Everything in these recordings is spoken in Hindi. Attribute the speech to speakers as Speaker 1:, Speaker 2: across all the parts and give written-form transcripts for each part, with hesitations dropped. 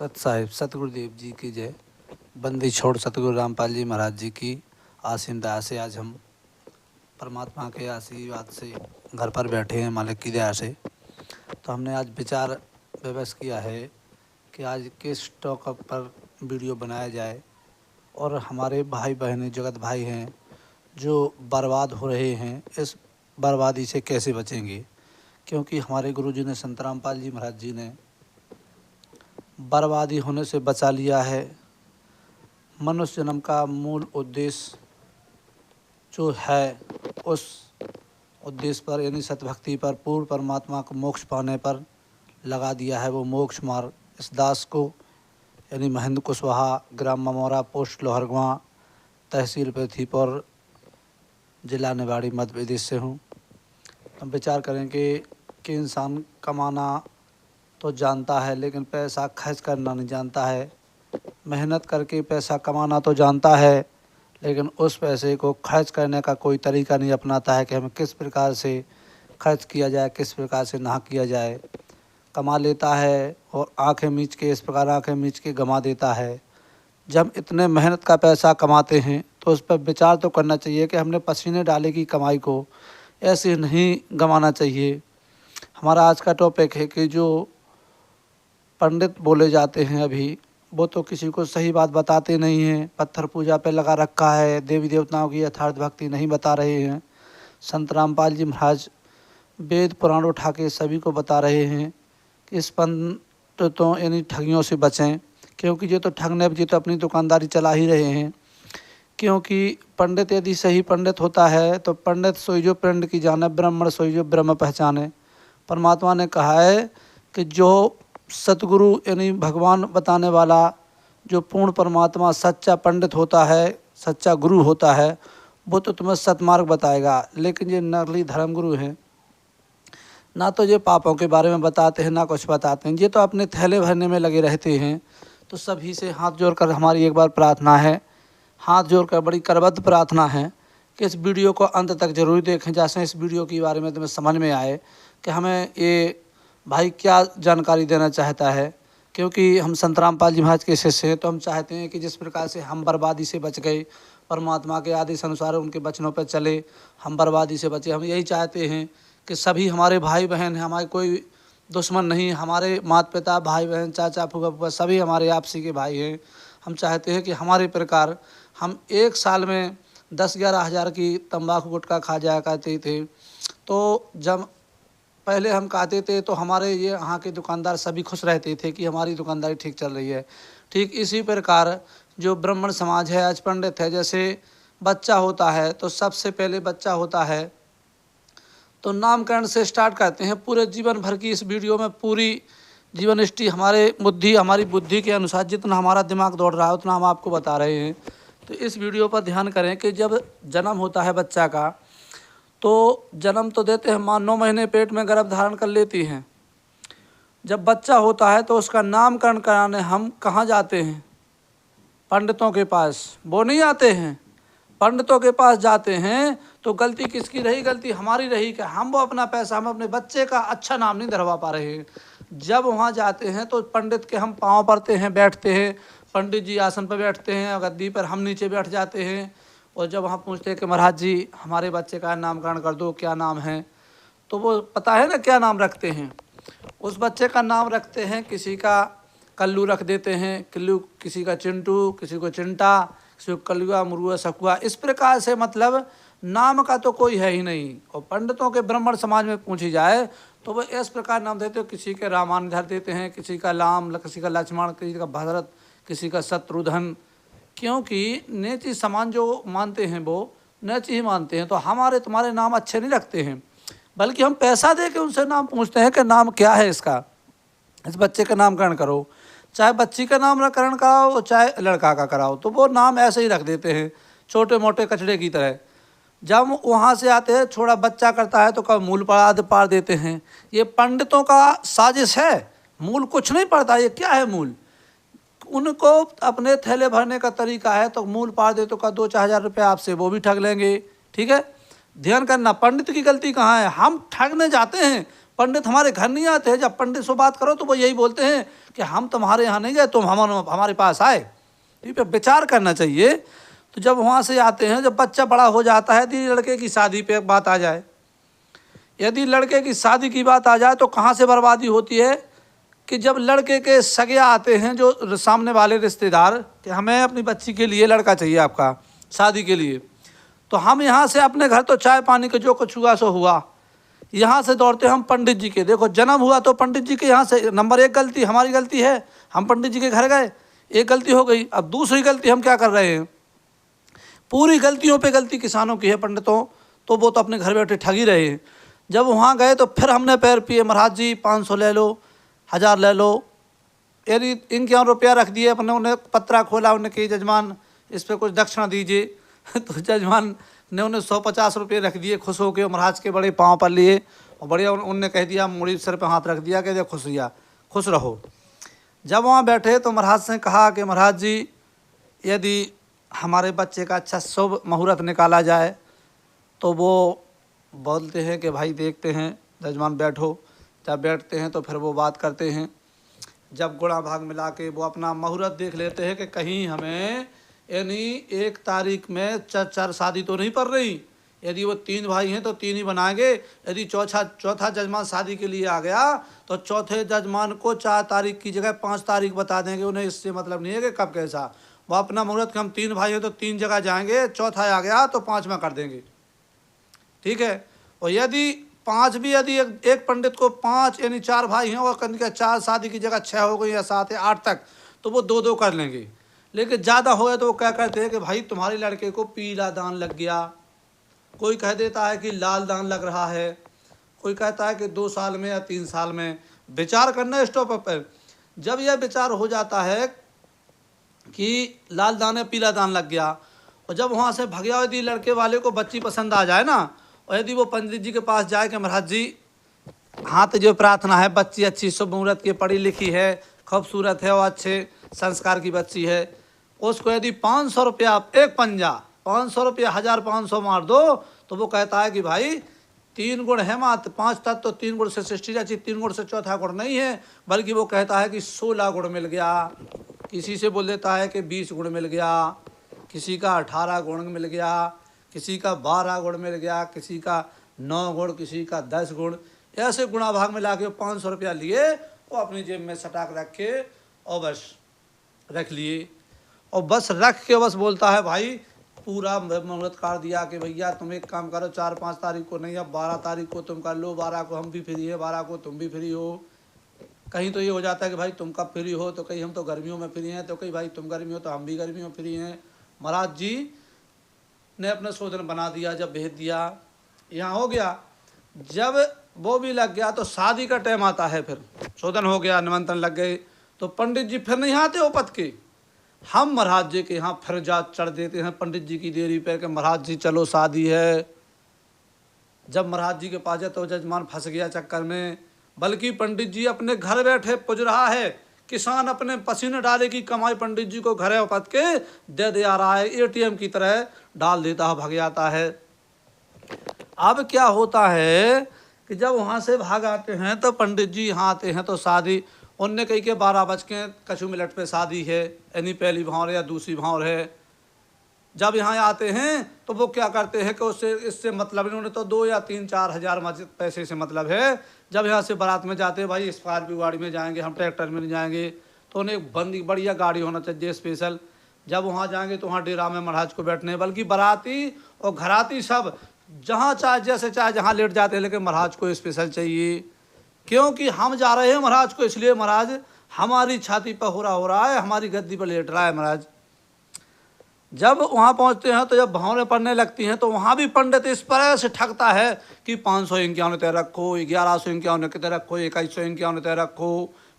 Speaker 1: सत साहिब सतगुरुदेव जी की जय। बंदी छोड़ सतगुरु रामपाल जी महाराज जी की आसीम दया से आज हम परमात्मा के आशीर्वाद से घर पर बैठे हैं मालिक की दया से। तो हमने आज विचार विवश किया है कि आज किस टॉपिक पर वीडियो बनाया जाए और हमारे भाई बहनें जगत भाई हैं जो बर्बाद हो रहे हैं, इस बर्बादी से कैसे बचेंगे। क्योंकि हमारे गुरु जी ने संत रामपाल जी महाराज जी ने बर्बादी होने से बचा लिया है। मनुष्य जन्म का मूल उद्देश्य जो है उस उद्देश्य पर यानी सतभक्ति पर, पूर्ण परमात्मा को मोक्ष पाने पर लगा दिया है। वो मोक्ष मार्ग इस दास को यानी महेंद्र कुशवाहा, ग्राम ममौरा, पोस्ट लोहरगांव, तहसील पृथ्वीपुर, जिला निवाड़ी, मध्य प्रदेश से हूँ। हम विचार करेंगे कि इंसान कमाना तो जानता है लेकिन पैसा खर्च करना नहीं जानता है। मेहनत करके पैसा कमाना तो जानता है लेकिन उस पैसे को खर्च करने का कोई तरीका नहीं अपनाता है कि हमें किस प्रकार से खर्च किया जाए, किस प्रकार से ना किया जाए। कमा लेता है और आंखें मीच के, इस प्रकार आंखें मीच के गंवा देता है। जब इतने मेहनत का पैसा कमाते हैं तो उस पर विचार तो करना चाहिए कि हमने पसीने डाले की कमाई को ऐसे नहीं गंवाना चाहिए। हमारा आज का टॉपिक है कि जो पंडित बोले जाते हैं अभी, वो तो किसी को सही बात बताते नहीं हैं। पत्थर पूजा पे लगा रखा है, देवी देवताओं की यथार्थ भक्ति नहीं बता रहे हैं। संत रामपाल जी महाराज वेद पुराण उठा के सभी को बता रहे हैं कि इस पंडितों यानी ठगियों से बचें, क्योंकि ये तो ठगने ये तो अपनी दुकानदारी चला ही रहे हैं। क्योंकि पंडित यदि सही पंडित होता है तो पंडित सोई जो पिंड की जाने, ब्राह्मण सोई जो ब्रह्म पहचाने। परमात्मा ने कहा है कि जो सतगुरु यानी भगवान बताने वाला, जो पूर्ण परमात्मा सच्चा पंडित होता है, सच्चा गुरु होता है, वो तो तुम्हें सतमार्ग बताएगा। लेकिन ये नकली धर्मगुरु हैं, ना तो ये पापों के बारे में बताते हैं ना कुछ बताते हैं, ये तो अपने थैले भरने में लगे रहते हैं। तो सभी से हाथ जोड़कर हमारी एक बार प्रार्थना है, हाथ जोड़कर बड़ी करबद्ध प्रार्थना है कि इस वीडियो को अंत तक जरूर देखें, जैसे इस वीडियो के बारे में तुम्हें समझ में आए कि हमें ये भाई क्या जानकारी देना चाहता है। क्योंकि हम संत रामपाल जी महाराज के शिष्य हैं तो हम चाहते हैं कि जिस प्रकार से हम बर्बादी से बच गए, परमात्मा के आदेश अनुसार उनके वचनों पर चले, हम बर्बादी से बचे। हम यही चाहते हैं कि सभी हमारे भाई बहन हैं, हमारे कोई दुश्मन नहीं, हमारे माता पिता, भाई बहन, चाचा, फूफा फूफा सभी हमारे आपसी के भाई हैं। हम चाहते हैं कि हमारे प्रकार हम एक साल में 10-11 हज़ार की तंबाकू गुटखा खा जाया करते थे। तो जब पहले हम खाते थे तो हमारे ये यहाँ के दुकानदार सभी खुश रहते थे कि हमारी दुकानदारी ठीक चल रही है। ठीक इसी प्रकार जो ब्राह्मण समाज है, आज पंडित है, जैसे बच्चा होता है तो सबसे पहले बच्चा होता है तो नामकरण से स्टार्ट करते हैं। पूरे जीवन भर की इस वीडियो में पूरी जीवन हिस्ट्री हमारी बुद्धि के अनुसार जितना हमारा दिमाग दौड़ रहा है उतना हम आपको बता रहे हैं। तो इस वीडियो पर ध्यान करें कि जब जन्म होता है बच्चा का तो जन्म तो देते हैं, माँ 9 महीने पेट में गर्भ धारण कर लेती हैं। जब बच्चा होता है तो उसका नामकरण कराने हम कहाँ जाते हैं? पंडितों के पास। वो नहीं आते हैं, पंडितों के पास जाते हैं। तो गलती किसकी रही? गलती हमारी रही कि हम वो अपना पैसा, हम अपने बच्चे का अच्छा नाम नहीं धरवा पा रहे हैं। जब वहाँ जाते हैं तो पंडित के हम पाँव पड़ते हैं, बैठते हैं, पंडित जी आसन पर बैठते हैं, गद्दी पर हम नीचे बैठ जाते हैं। और जब वहाँ पूछते हैं कि महाराज जी हमारे बच्चे का नामकरण कर दो, क्या नाम है? तो वो पता है ना क्या नाम रखते हैं? उस बच्चे का नाम रखते हैं, किसी का कल्लू रख देते हैं, किल्लू, किसी का चिंटू, किसी को चिंटा, किसी को कलुआ, मुरुआ, सकुआ। इस प्रकार से मतलब नाम का तो कोई है ही नहीं। और पंडितों के ब्राह्मण समाज में पूछी जाए तो वो इस प्रकार नाम देते हो, किसी के रामायण धर देते हैं, किसी का राम, किसी का लक्ष्मण, किसी का भरत, किसी का शत्रुघ्न। क्योंकि नेची समान जो मानते हैं वो नेची ही मानते हैं। तो हमारे तुम्हारे नाम अच्छे नहीं रखते हैं, बल्कि हम पैसा दे के उनसे नाम पूछते हैं कि नाम क्या है इसका, इस बच्चे का नामकरण करो। चाहे बच्ची का नामकरण कराओ चाहे लड़का का कराओ, तो वो नाम ऐसे ही रख देते हैं छोटे मोटे कचड़े की तरह। जब वहाँ से आते हैं, छोड़ा बच्चा करता है तो कब मूल पार देते हैं। ये पंडितों का साजिश है, मूल कुछ नहीं पड़ता। ये क्या है मूल? उनको अपने थैले भरने का तरीका है तो मूल पार दे तो का 2-4 हज़ार रुपये आपसे वो भी ठग लेंगे। ठीक है, ध्यान करना, पंडित की गलती कहाँ है? हम ठगने जाते हैं, पंडित हमारे घर नहीं आते हैं। जब पंडित से बात करो तो वो यही बोलते हैं कि हम तुम्हारे यहाँ नहीं गए, तुम हमारे पास आए। इस पर विचार करना चाहिए। तो जब वहाँ से आते हैं, जब बच्चा बड़ा हो जाता है, यदि लड़के की शादी पे बात आ जाए, यदि लड़के की शादी की बात आ जाए तो कहाँ से बर्बादी होती है कि जब लड़के के सगे आते हैं जो सामने वाले रिश्तेदार कि हमें अपनी बच्ची के लिए लड़का चाहिए आपका शादी के लिए, तो हम यहाँ से अपने घर तो चाय पानी के जो कुछ हुआ सो हुआ, यहाँ से दौड़ते हम पंडित जी के। देखो जन्म हुआ तो पंडित जी के यहाँ से नंबर 1 गलती हमारी गलती है, हम पंडित जी के घर गए, एक गलती हो गई। अब दूसरी गलती हम क्या कर रहे हैं, पूरी गलतियों पे गलती किसानों की है पंडितों, तो वो तो अपने घर बैठे ठग ही रहे हैं। जब वहाँ गए तो फिर हमने पैर पिए, महाराज जी 500 ले लो, 1000 ले लो, यदि इनके यहाँ रुपया रख दिए। अपने उन्हें पत्रा खोला, उन्हें कही जजमान इस पर कुछ दक्षिणा दीजिए तो जजमान ने उन्हें 150 रुपये रख दिए, खुश हो के महाराज के बड़े पाँव पर लिए और बढ़िया उनने कह दिया, मुड़ी सर पे हाथ रख दिया कि खुश रहो। जब वहाँ बैठे तो महाराज से कहा कि महाराज जी यदि हमारे बच्चे का अच्छा शुभ मुहूर्त निकाला जाए, तो वो बोलते हैं कि भाई देखते हैं, जजमान बैठो। जब बैठते हैं तो फिर वो बात करते हैं, जब गुणा भाग मिला के वो अपना मुहूर्त देख लेते हैं कि कहीं हमें यानी 1 तारीख में चार शादी तो नहीं पड़ रही। यदि वो 3 भाई हैं तो 3 ही बनाएंगे। यदि चौथा जजमान शादी के लिए आ गया तो चौथे जजमान को 4 तारीख की जगह 5 तारीख बता देंगे। उन्हें इससे मतलब नहीं है कि कब कैसा, वो अपना मुहूर्त, हम 3 भाई हैं तो 3 जगह जाएंगे, चौथा आ गया तो 5वां कर देंगे, ठीक है। और यदि 5 भी, यदि एक पंडित को 5 यानी 4 भाई हैं और कहीं का 4 शादी की जगह 6 हो गई या 7 या 8 तक, तो वो 2-2 कर लेंगे। लेकिन ज़्यादा हो गया तो वो क्या कहते हैं कि भाई तुम्हारे लड़के को पीला दान लग गया, कोई कह देता है कि लाल दान लग रहा है, कोई कहता है कि 2 साल में या 3 साल में। विचार करना स्टॉप पर। जब यह विचार हो जाता है कि लाल दान या पीला दान लग गया, और जब वहाँ से भग गया, यदि लड़के वाले को बच्ची पसंद आ जाए ना, और यदि वो पंडित जी के पास जाए कि महाराज जी हाँ तो जो प्रार्थना है, बच्ची अच्छी शुभ मुहूर्त की, पढ़ी लिखी है, खूबसूरत है और अच्छे संस्कार की बच्ची है, उसको यदि 500 रुपया, एक पंजा 500 रुपया, 1500 मार दो, तो वो कहता है कि भाई 3 गुण है मात्र, 5 तत्व तो 3 गुण से सृष्टि रची, 3 गुण से चौथा गुण नहीं है, बल्कि वो कहता है कि 16 गुण मिल गया। किसी से बोल देता है कि 20 गुण मिल गया, किसी का 18 गुण मिल गया, किसी का 12 गुण मिल गया, किसी का 9 गुण, किसी का 10 गुण। ऐसे गुणा भाग में ला के 500 रुपया लिए, वो अपनी जेब में सटाक रखे और बस रख लिए, और बस रख के बस बोलता है भाई पूरा मुहूर्त काट दिया कि भैया तुम एक काम करो, 4-5 तारीख को नहीं, अब 12 तारीख को तुम कर लो, 12 को हम भी फ्री है, 12 को तुम भी फ्री हो। कहीं तो ये हो जाता है कि भाई तुम कब फ्री हो, तो कहीं हम तो गर्मियों में फ्री हैं, तो कहीं भाई तुम गर्मी हो तो हम भी गर्मियों में फ्री हैं। महाराज जी ने अपना शोधन बना दिया, जब भेज दिया, यहाँ हो गया। जब वो भी लग गया तो शादी का टाइम आता है, फिर शोधन हो गया, निमंत्रण लग गए, तो पंडित जी फिर नहीं आते उपत के, हम महाराज जी के यहाँ फिर जा चढ़ देते हैं पंडित जी की देरी पर कि महाराज जी चलो शादी है। जब महाराज जी के पास जाए तो जजमान फंस गया चक्कर में, बल्कि पंडित जी अपने घर बैठे पुज रहा है, किसान अपने पसीने डाले की कमाई पंडित जी को घरे उपत के दे दे आ रहा है, ATM की तरह डाल देता है, भाग जाता है। अब क्या होता है कि जब वहाँ से भाग आते हैं तो पंडित जी यहाँ आते हैं तो शादी, उनने कही के 12 बज के कछु मिनट पे शादी है, यानी पहली भावर या दूसरी भावर है। जब यहाँ आते हैं तो वो क्या करते हैं कि उससे इससे मतलब नहीं, उन्हें तो 2 या 3-4 हज़ार पैसे से मतलब है। जब यहाँ से बारात में जाते हैं, भाई स्कॉर्पियो गाड़ी में जाएंगे, हम ट्रैक्टर में नहीं जाएंगे, तो उन्हें एक बंदी बढ़िया गाड़ी होना चाहिए स्पेशल। जब वहाँ जाएंगे तो वहाँ डेरा में महाराज को बैठने, बल्कि बाराती और घराती सब जहाँ चाहे जैसे चाहे जहाँ लेट जाते हैं, लेकिन महाराज को स्पेशल चाहिए, क्योंकि हम जा रहे हैं महाराज को, इसलिए महाराज हमारी छाती पर हो रहा है, हमारी गद्दी पर लेट रहा है महाराज। जब वहाँ पहुँचते हैं तो जब भावनें पड़ने लगती हैं तो वहाँ भी पंडित इस तरह से ठगता है कि 551 तय रखो, 1151 तय रखो, 2151 तय रखो,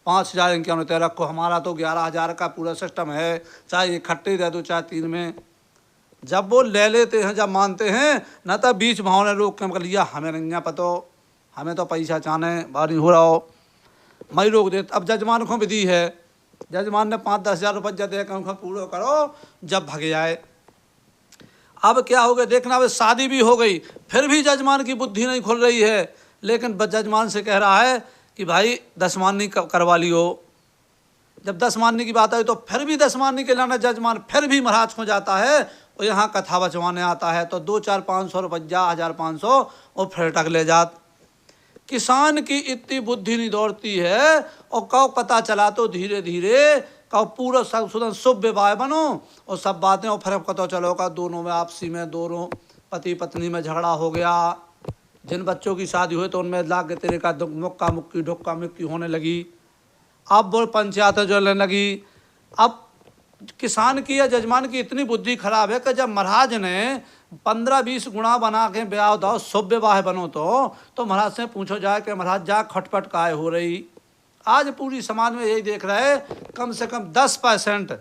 Speaker 1: 5051 तय रखो। हमारा तो 11,000 का पूरा सिस्टम है, चाहे इकट्ठे दे दो चाहे 3 में। जब वो ले लेते हैं, जब मानते हैं न, तब बीच भावने रोक के कर लिया, हमें नहीं पता, हमें तो पैसा चाहने बारी हो रहा हो, मैं रोक दे। अब जजमान को विधि है, जजमान ने 5-10 हज़ार रुपये दे कर उनका पूरा करो, जब भग जाए। अब क्या हो गया देखना, अब शादी भी हो गई, फिर भी जजमान की बुद्धि नहीं खुल रही है लेकिन जजमान से कह रहा है कि भाई 10 माननी करवा लियो। जब 10 मानने की बात आई तो फिर भी 10 मानने के लाना जजमान फिर भी महाराज को जाता है और यहाँ कथा बचवाने आता है। तो 2 4 500 रुपया 1500 और फिर टक ले जात। किसान की इतनी बुद्धि नहीं दौड़ती है और कौ पता चला तो धीरे धीरे कौ पूरा सब सुधन शुभ विवाह बनो और सब बातें और फिर पता चलो का दोनों में आपसी में दोनों पति पत्नी में झगड़ा हो गया। जिन बच्चों की शादी हुई तो उनमें लाग के तेरे का मुक्का मुक्की ढुक्का मुक्की होने लगी। अब वो पंचायतें जलने लगी। अब किसान की या जजमान की इतनी बुद्धि खराब है कि जब महाराज ने 15-20 गुणा बना के ब्याह दाओ शुभ विवाह बनो तो महाराज से पूछो जाए कि महाराज जा खटपट काय हो रही। आज पूरी समाज में यही देख रहे कम से कम 10%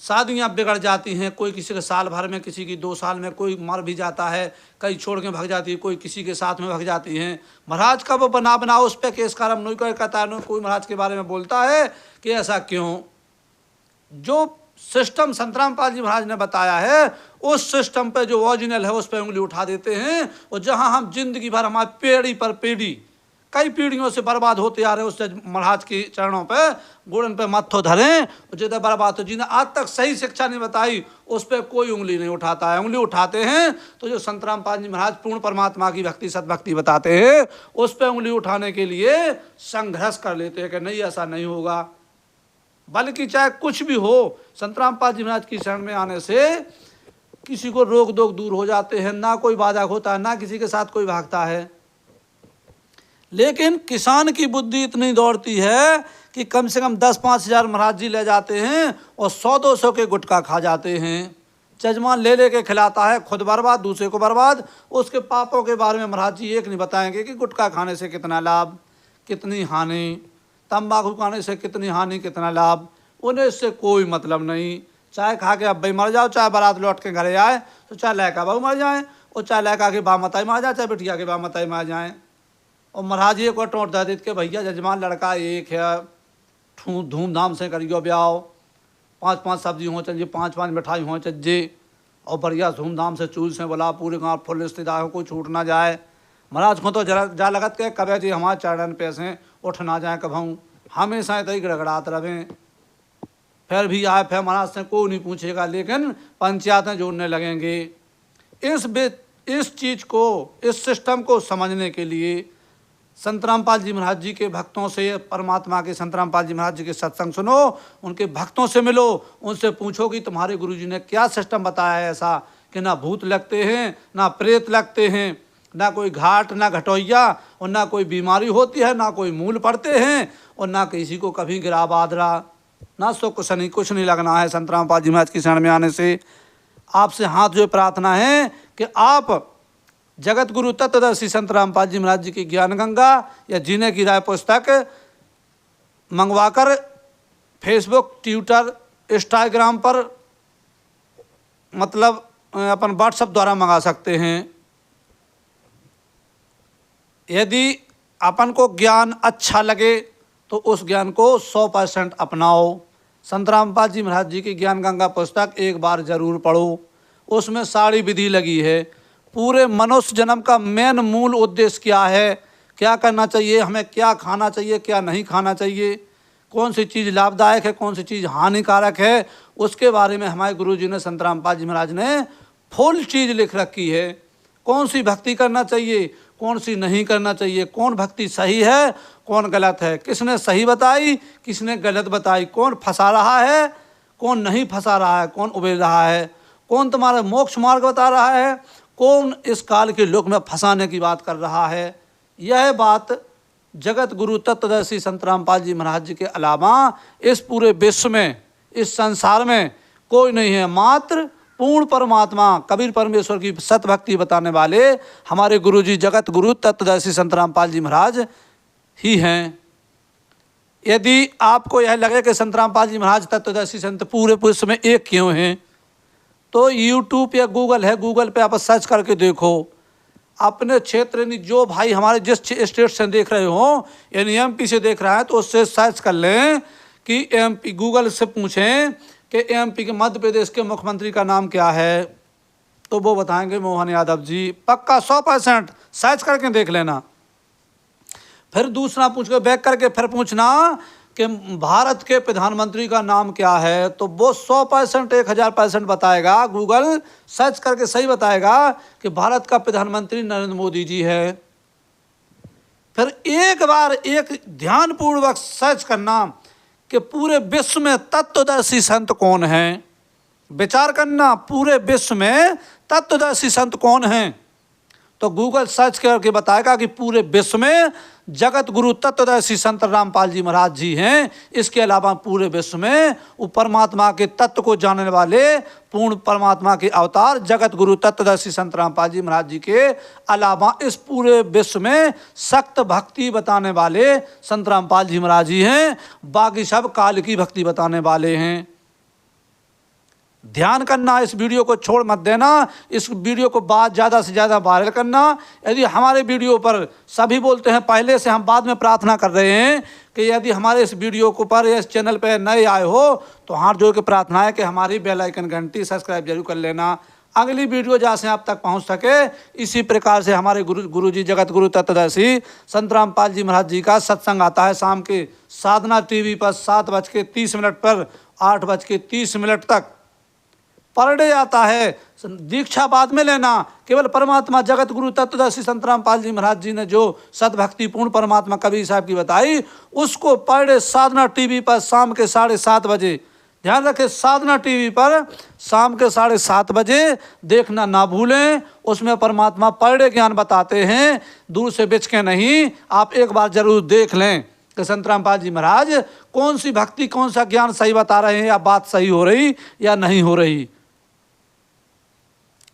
Speaker 1: शादियाँ बिगड़ जाती हैं। कोई किसी के साल भर में, किसी की 2 साल में, कोई मर भी जाता है, कई छोड़ के भाग जाती है, कोई किसी के साथ में भाग जाती हैं। महाराज का वो बना उस पर केस कारम नहीं करता है, कोई महाराज के बारे में बोलता है कि ऐसा क्यों। जो सिस्टम संतराम पाल जी महाराज ने बताया है उस सिस्टम पे जो ओरिजिनल है उस पर उंगली उठा देते हैं। और जहाँ हम जिंदगी भर हमारी पीढ़ी पर पीढ़ी कई पीढ़ियों से बर्बाद होते आ रहे उस महाराज के चरणों पे गुड़न पे मत्थो धरें जिधर बर्बाद हो। जिन्हें आज तक सही शिक्षा नहीं बताई उस पर कोई उंगली नहीं उठाता है। उंगली उठाते हैं तो जो संतराम पाल जी महाराज पूर्ण परमात्मा की भक्ति सदभक्ति बताते हैं उस पर उंगली उठाने के लिए संघर्ष कर लेते हैं कि नहीं ऐसा नहीं होगा। बल्कि चाहे कुछ भी हो संतराम पाल जी महाराज की शरण में आने से किसी को रोग दोग दूर हो जाते हैं, ना कोई बाधा होता है, ना किसी के साथ कोई भागता है। लेकिन किसान की बुद्धि इतनी दौड़ती है कि कम से कम 10-5 हज़ार महाराज जी ले जाते हैं और 100-200 के गुटखा खा जाते हैं। जजमान ले के खिलाता है, खुद बर्बाद दूसरे को बर्बाद। उसके पापों के बारे में महाराज जी एक नहीं बताएंगे कि गुटखा खाने से कितना लाभ कितनी हानि, तंबाकू खाने से कितनी हानि कितना लाभ। उन्हें इससे कोई मतलब नहीं। चाहे खा के अब भाई मर जाओ, चाहे बारात लौट के घरे आए तो चाहे लड़का बहू मर जाए और चाहे लड़का के बा मताई मार जाए, चाहे बिटिया के बा मताई मार जाए। और महाराज ये को टोट दे देते कि भैया जजमान लड़का एक है, धूमधाम से करियो ब्याह, 5-5 सब्जी हो चाहिए, 5-5 मिठाई हो चाहिए और बढ़िया धूमधाम से चूल से बोला पूरे गाँव फुल रिश्तेदार को छूट ना जाए। महाराज को तो जरा जा लगत के कभी जी हमारे चरण पे से उठ ना जाए कभूँ, हमेशा तई गड़गड़ात रहें। फिर भी आए फिर महाराज से कोई नहीं पूछेगा, लेकिन पंचायतें जोड़ने लगेंगे। इस चीज़ को, इस सिस्टम को समझने के लिए संतराम पाल जी महाराज जी के भक्तों से, परमात्मा के संतराम पाल जी महाराज जी के सत्संग सुनो, उनके भक्तों से मिलो, उनसे पूछो कि तुम्हारे गुरुजी ने क्या सिस्टम बताया है ऐसा कि ना भूत लगते हैं, ना प्रेत लगते हैं, ना कोई घाट, ना घटोइया, और ना कोई बीमारी होती है, ना कोई मूल पड़ते हैं, और ना किसी को कभी गिरा बादरा, ना सो कुछ नहीं लगना है। संतराम पाल जी महाराज की शरण में आने से आपसे हाथ जो प्रार्थना है कि आप जगत गुरु तत्वदर्शी संतराम पाल जी महाराज जी की ज्ञान गंगा या जीने की राय पुस्तक मंगवाकर फेसबुक, ट्विटर, इंस्टाग्राम पर मतलब अपन व्हाट्सएप द्वारा मंगा सकते हैं। यदि अपन को ज्ञान अच्छा लगे तो उस ज्ञान को 100% अपनाओ। संतराम पाल जी महाराज जी की ज्ञान गंगा पुस्तक एक बार जरूर पढ़ो। उसमें सारी विधि लगी है। पूरे मनुष्य जन्म का मेन मूल उद्देश्य क्या है, क्या करना चाहिए, हमें क्या खाना चाहिए, क्या नहीं खाना चाहिए, कौन सी चीज़ लाभदायक है, कौन सी चीज़ हानिकारक है, उसके बारे में हमारे गुरुजी ने, संतराम पाल जी महाराज ने फुल चीज़ लिख रखी है। कौन सी भक्ति करना चाहिए, कौन सी नहीं करना चाहिए, कौन भक्ति सही है, कौन गलत है, किसने सही बताई, किसने गलत बताई, कौन फंसा रहा है, कौन नहीं फंसा रहा है, कौन उबेल रहा है, कौन तुम्हारा मोक्ष मार्ग बता रहा है, कौन इस काल के लोक में फंसाने की बात कर रहा है। यह बात जगत गुरु तत्वदर्शी संतराम पाल जी महाराज जी के अलावा इस पूरे विश्व में, इस संसार में कोई नहीं है। मात्र पूर्ण परमात्मा कबीर परमेश्वर की सतभक्ति बताने वाले हमारे गुरुजी जगत गुरु तत्वदर्शी संतराम पाल जी महाराज ही हैं। यदि आपको यह लगे कि संतराम पाल जी महाराज तत्वदर्शी संत पूरे विश्व में एक क्यों हैं, तो यूट्यूब या गूगल है, गूगल पे आप सर्च करके देखो। अपने क्षेत्र यानी जो भाई हमारे जिस स्टेट से देख रहे हो, यानी एमपी से देख रहा है, तो उससे सर्च कर लें कि एमपी, गूगल से पूछें कि एमपी के, मध्य प्रदेश के मुख्यमंत्री का नाम क्या है, तो वो बताएंगे मोहन यादव जी। पक्का 100% सर्च करके देख लेना। फिर दूसरा पूछ के बैक करके फिर पूछना कि भारत के प्रधानमंत्री का नाम क्या है, तो वो 100% 1000% बताएगा, गूगल सर्च करके सही बताएगा कि भारत का प्रधानमंत्री नरेंद्र मोदी जी है। फिर एक बार एक ध्यानपूर्वक सर्च करना कि पूरे विश्व में तत्वदर्शी संत कौन हैं, विचार करना पूरे विश्व में तत्वदर्शी संत कौन हैं, तो गूगल सर्च करके बताएगा कि पूरे विश्व में जगत गुरु तत्वदर्शी संत रामपाल जी महाराज जी हैं। इसके अलावा पूरे विश्व में वो परमात्मा के तत्व को जानने वाले पूर्ण परमात्मा के अवतार जगत गुरु तत्वदर्शी संत रामपाल जी महाराज जी के अलावा इस पूरे विश्व में सख्त भक्ति बताने वाले संत रामपाल जी महाराज जी हैं। बाकी सब काल की भक्ति बताने वाले हैं। ध्यान करना, इस वीडियो को छोड़ मत देना, इस वीडियो को बाद ज़्यादा से ज़्यादा वायरल करना। यदि हमारे वीडियो पर सभी बोलते हैं पहले से, हम बाद में प्रार्थना कर रहे हैं कि यदि हमारे इस वीडियो को पर इस चैनल पर नए आए हो तो हाथ जोड़ के प्रार्थना है कि हमारी बेल आइकन घंटी सब्सक्राइब जरूर कर लेना, अगली वीडियो जहाँ से आप तक पहुँच सके। इसी प्रकार से हमारे गुरु जी जगत गुरु तत्वदर्शी संत रामपाल जी महाराज जी का सत्संग आता है शाम के साधना टीवी पर 7:30 पर 8:30 तक पर डे आता है। दीक्षा बाद में लेना, केवल परमात्मा जगत गुरु तत्वदर्शी संत रामपाल जी महाराज जी ने जो सद्भक्तिपूर्ण परमात्मा कबीर साहब की बताई उसको पर डे साधना टीवी पर शाम के 7:30 बजे, ध्यान रखें साधना टीवी पर शाम के 7:30 बजे देखना ना भूलें। उसमें परमात्मा पर डे ज्ञान बताते हैं, दूर से बिछ के नहीं, आप एक बार जरूर देख लें कि संत रामपाल जी महाराज कौन सी भक्ति कौन सा ज्ञान सही बता रहे हैं, या बात सही हो रही या नहीं हो रही।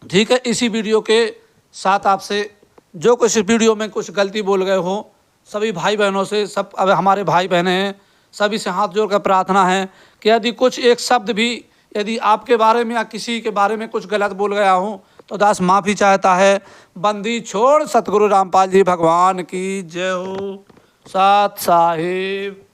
Speaker 1: ठीक है, इसी वीडियो के साथ आपसे जो कुछ इस वीडियो में कुछ गलती बोल गए हो सभी भाई बहनों से, सब अब हमारे भाई बहनें हैं, सभी से हाथ जोड़कर प्रार्थना है कि यदि कुछ एक शब्द भी यदि आपके बारे में या किसी के बारे में कुछ गलत बोल गया हूँ तो दास माफ़ी चाहता है। बंदी छोड़ सतगुरु रामपाल जी भगवान की जय हो। साथ साहिब।